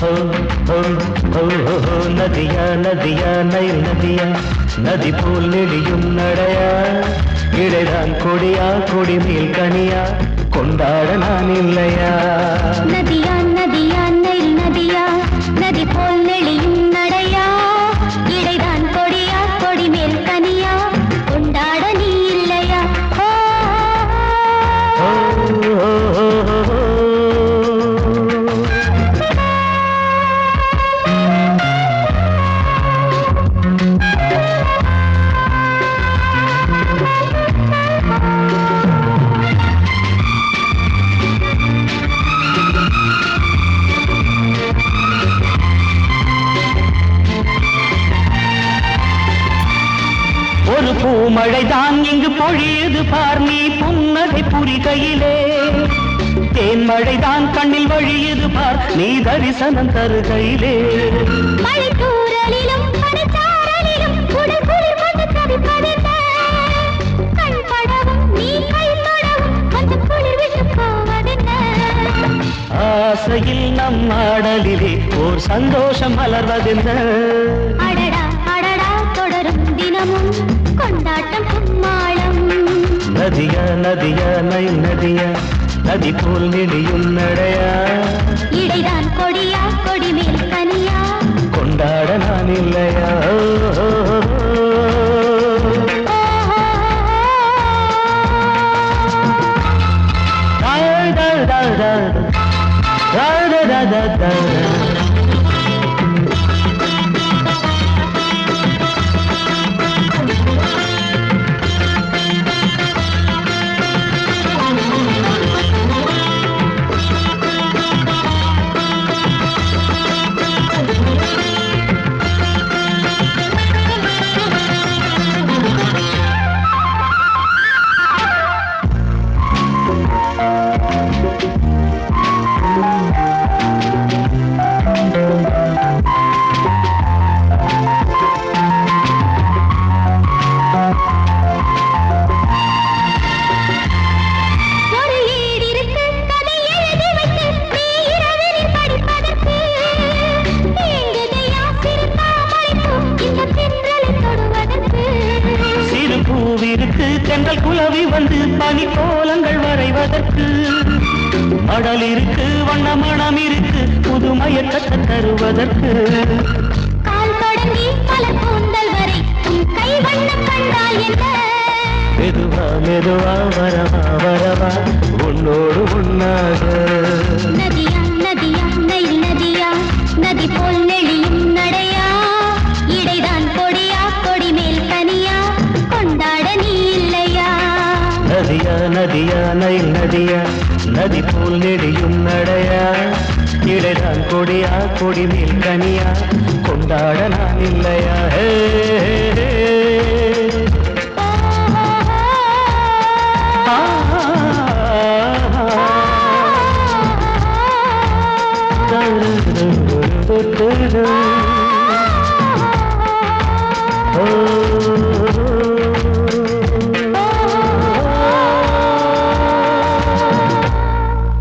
हो हो हो हो नदिया नदिया नैल नदिया नदी போல் நெளியும் நடையா இடைதான் கொடியா கொடி மேல் கனியா கொண்டாட நான் இல்லையா நதியா நதியா நைல் நதியா நதி போல் நெளியும் நடையா இடைதான் கொடியா கொடி மேல் கனியா கொண்டாட நீ இல்லையா ஒரு பூமழைதான் இங்கு பொழியது பார் நீ புன்னகை புரிகையிலே தேன்மழைதான் கண்ணில் வழியது பார் நீ தரிசனம் தருகையிலே மழைத்தூரலிலும் பனிச்சாரலிலும் உடல் குளிர் கொண்டு தவிப்பதென்ன கண் படவும் நீ கை தொடவும் கொஞ்சம் குளிர் விட்டு போவதென்ன ஆசையில் நம் ஆடலிலே ஓர் சந்தோஷம் மலர்வதென்ன அடடா அடடா தொடரும் தினமும் கொண்டாட்டம் கும்மாளம் நதியா நதியா நைல் நதியா நதி போல் நெளியும் நடையா இடைதான் கொடியா கொடி மேல் கனியா கொண்டாட நான் இல்லையா தென்றல் குலவி வந்து பனி கோலங்கள் வரைவதற்கு மடல் இருக்கு வண்ண மனம் இருக்கு புதுமைய கட்ட தருவதற்கு கால் தொடங்கி பல கூந்தல் வரை கை வண்ணம் கண்டால் என்ன மெதுவா மெதுவா வரவா வரவா உன்னோடு உன்னாக நதியா நதியா நைல் நதியா நதி போல் நெளியும் நடையா இடைதான் கொடியா கொடி மேல் கனியா கொண்டாட நீ இல்லையா நதியா நதியா நைல் நதியா நதி போல் நெளியும் நடையா இடைதான் கொடியா கொடி மேல் கனியா கொண்டாட நான் இல்லையா da da da da da